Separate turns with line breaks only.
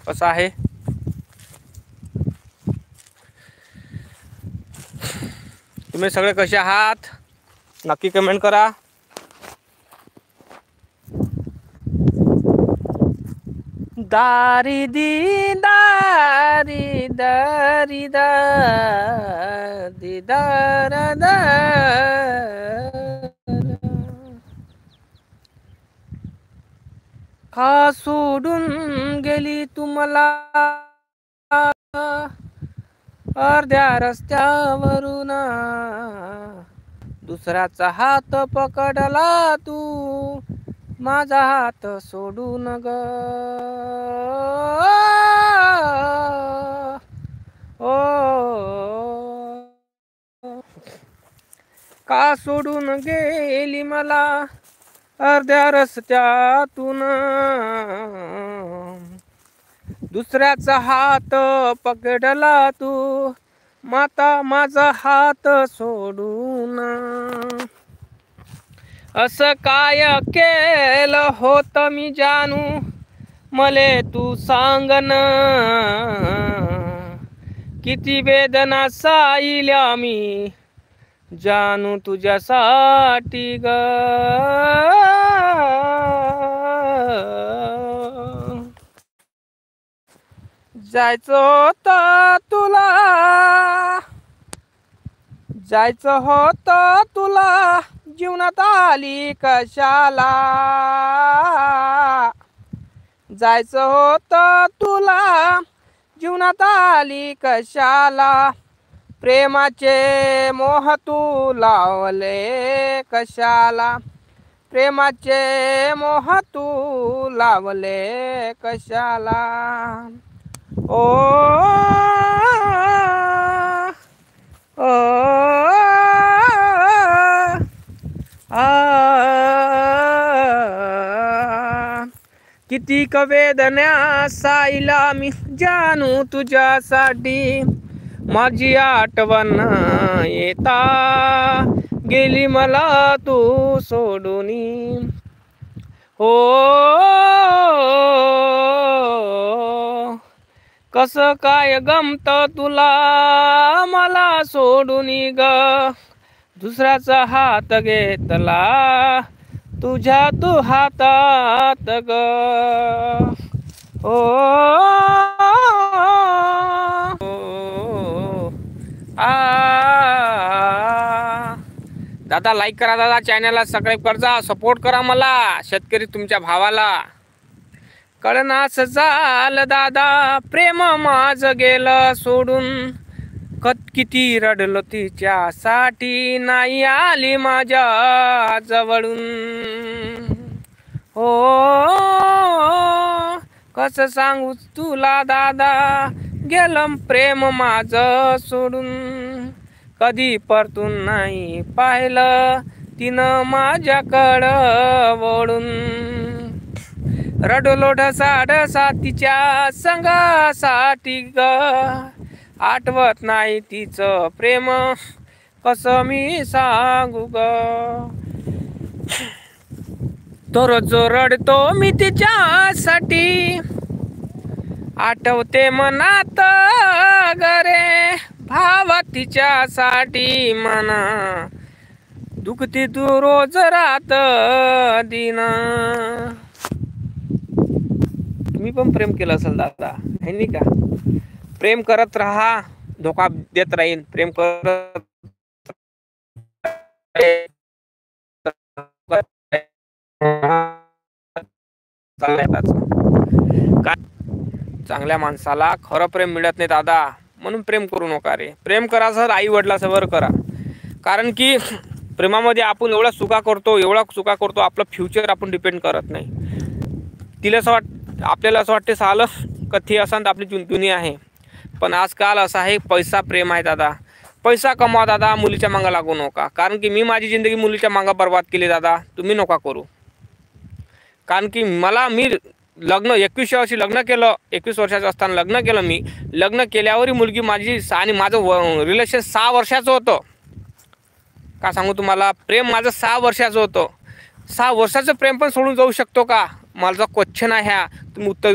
कसा आहे? तुम्ही सगळे कसे आहात नक्की कमेंट करा। दारी दी दारी दारी दारी दार का सोडून गेली तुम्हाला अर्ध्या रस्त्यावरून, दुसऱ्याचा हात पकडला तू माझा हात सोडून ग। ओ का सोडून गेली मला अर्ध्या रस्त्यातून, दुसऱ्याचा हात पकडला तू माता माझा हात सोडून। असं काय केलं होत मी जानू मले तू सांगन, किती वेदना साहिल्या मी जानू तुझ्यासाठी ग। जायचं होतं तुला, जायचं होतं तुला जीवनात आली कशाला, जायचं होतं तुला जीवनात आली कशाला, प्रेमाचे मोह तू लावले कशाला, प्रेमाचे मोह तू लावले कशाला। ओ ओ किती वेदना साहिल्या मी जानू तुझ्यासाठी, माझी आठवण येता गेली मला तू सोडूनी। हो कसं काय गमत तुला मला सोडूनी ग, दुसऱ्याचा हात घेतला तुझ्या तू हातात ग। ओ दादा लाईक करा, दादा चॅनलला सबस्क्राईब करा, सपोर्ट करा मला शेतकरी तुमच्या भावाला। कळनास झालं दादा प्रेम माझं गेलं सोडून, किती रडलो तिच्यासाठी नाही आली माझ्या जवळून। हो कसं सांगू तुला दादा गेलं प्रेम माझं सोडून, कधी परतून नाही पाहिलं तिनं माझ्याकडं वळून। रडलो ढसाढसा तिच्या संगासाठी ग, आठवत नाही तिचं प्रेम कसं मी सांगू ग। तो रोज रडतो मी तिच्यासाठी, आठवते मनात गरे भावा तिच्यासाठी मना, दुखती तू रोज रात दिन। तुम्ही पण प्रेम केलं असेल दादा है नाही का? प्रेम करत राहा, धोका देत राहील, प्रेम करत चांगल्या माणसाला खरं प्रेम मिळत नाही दादा, म्हणून प्रेम करू नका रे। प्रेम करा सर आई वडिलांसवर करा, कारण की प्रेमामध्ये आपण एवढा चुका करतो आपलं फ्युचर आपण डिपेंड करत नाही। तिला असं आपल्याला असं वाटते सालं कथी असं आपली दुनिया आहे, पण आजकाल असं आहे पैसा प्रेम आहे दादा। पैसा कमवा दादा, मुलीच्या मागं लागू नका, कारण की मी माझी जिंदगी मुलीच्या मागं बर्बाद केली दादा, तुम्ही नका करू। कारण की मी लग्न 21 वर्षी लग्न केलं, 21 वर्षाचं असताना लग्न केलं मी। लग्न केल्यावरही मुलगी माझी आणि माझं रिलेशन 6 वर्षाचं होतं। का सांगू तुम्हाला, प्रेम माझं 6 वर्षाचं होतं। 6 वर्षाचं प्रेम पण सोडून जाऊ शकतो का, माझा क्वेश्चन आहे हा, तुम्ही उत्तर